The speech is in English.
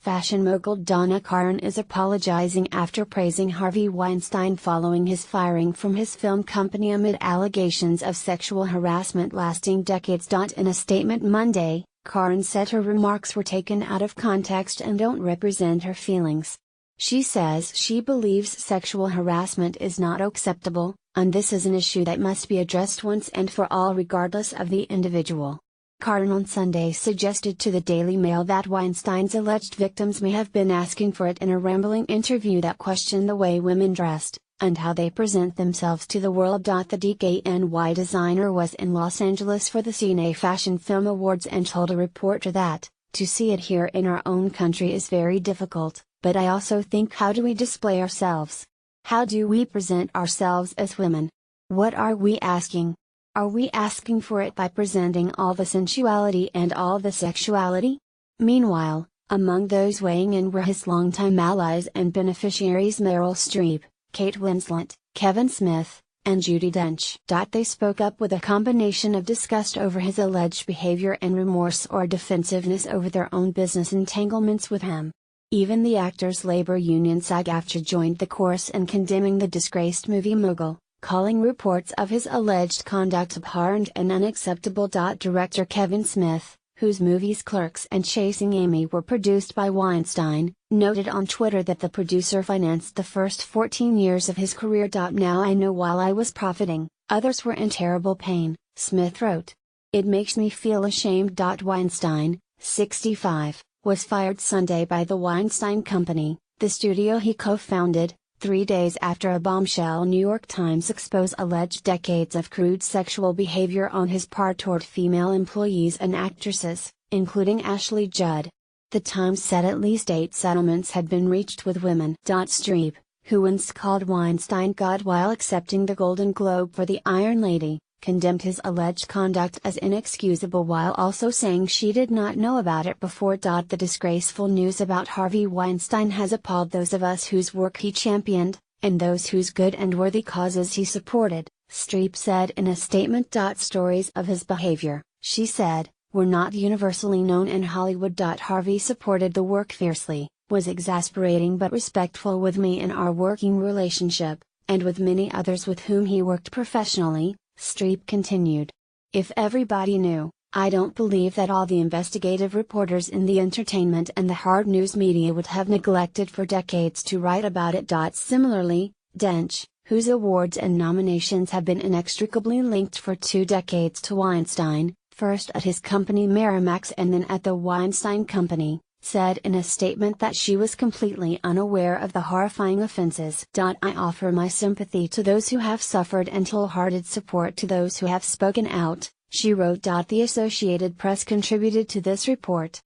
Fashion mogul Donna Karan is apologizing after praising Harvey Weinstein following his firing from his film company amid allegations of sexual harassment lasting decades. In a statement Monday, Karan said her remarks were taken out of context and don't represent her feelings. She says she believes sexual harassment is not acceptable, and this is an issue that must be addressed once and for all regardless of the individual. Karan on Sunday suggested to the Daily Mail that Weinstein's alleged victims may have been asking for it in a rambling interview that questioned the way women dressed, and how they present themselves to the world. The DKNY designer was in Los Angeles for the Cine Fashion Film Awards and told a reporter that, to see it here in our own country is very difficult, but I also think, how do we display ourselves? How do we present ourselves as women? What are we asking? Are we asking for it by presenting all the sensuality and all the sexuality? Meanwhile, among those weighing in were his longtime allies and beneficiaries Meryl Streep, Kate Winslet, Kevin Smith, and Judi Dench. They spoke up with a combination of disgust over his alleged behavior and remorse or defensiveness over their own business entanglements with him. Even the actors' labor union SAG-AFTRA joined the chorus in condemning the disgraced movie mogul, calling reports of his alleged conduct abhorrent and unacceptable. Director Kevin Smith, whose movies Clerks and Chasing Amy were produced by Weinstein, noted on Twitter that the producer financed the first 14 years of his career. Now I know while I was profiting, others were in terrible pain, Smith wrote. It makes me feel ashamed. Weinstein, 65, was fired Sunday by the Weinstein Company, the studio he co-founded, 3 days after a bombshell New York Times exposed alleged decades of crude sexual behavior on his part toward female employees and actresses, including Ashley Judd. The Times said at least 8 settlements had been reached with women. Streep, who once called Weinstein God while accepting the Golden Globe for The Iron Lady, condemned his alleged conduct as inexcusable while also saying she did not know about it before. The disgraceful news about Harvey Weinstein has appalled those of us whose work he championed, and those whose good and worthy causes he supported, Streep said in a statement. Stories of his behavior, she said, were not universally known in Hollywood. Harvey supported the work fiercely, was exasperating but respectful with me in our working relationship, and with many others with whom he worked professionally, Streep continued. If everybody knew, I don't believe that all the investigative reporters in the entertainment and the hard news media would have neglected for decades to write about it. Similarly, Dench, whose awards and nominations have been inextricably linked for 2 decades to Weinstein, first at his company Miramax and then at the Weinstein Company, said in a statement that she was completely unaware of the horrifying offenses. I offer my sympathy to those who have suffered and wholehearted support to those who have spoken out, she wrote. The Associated Press contributed to this report.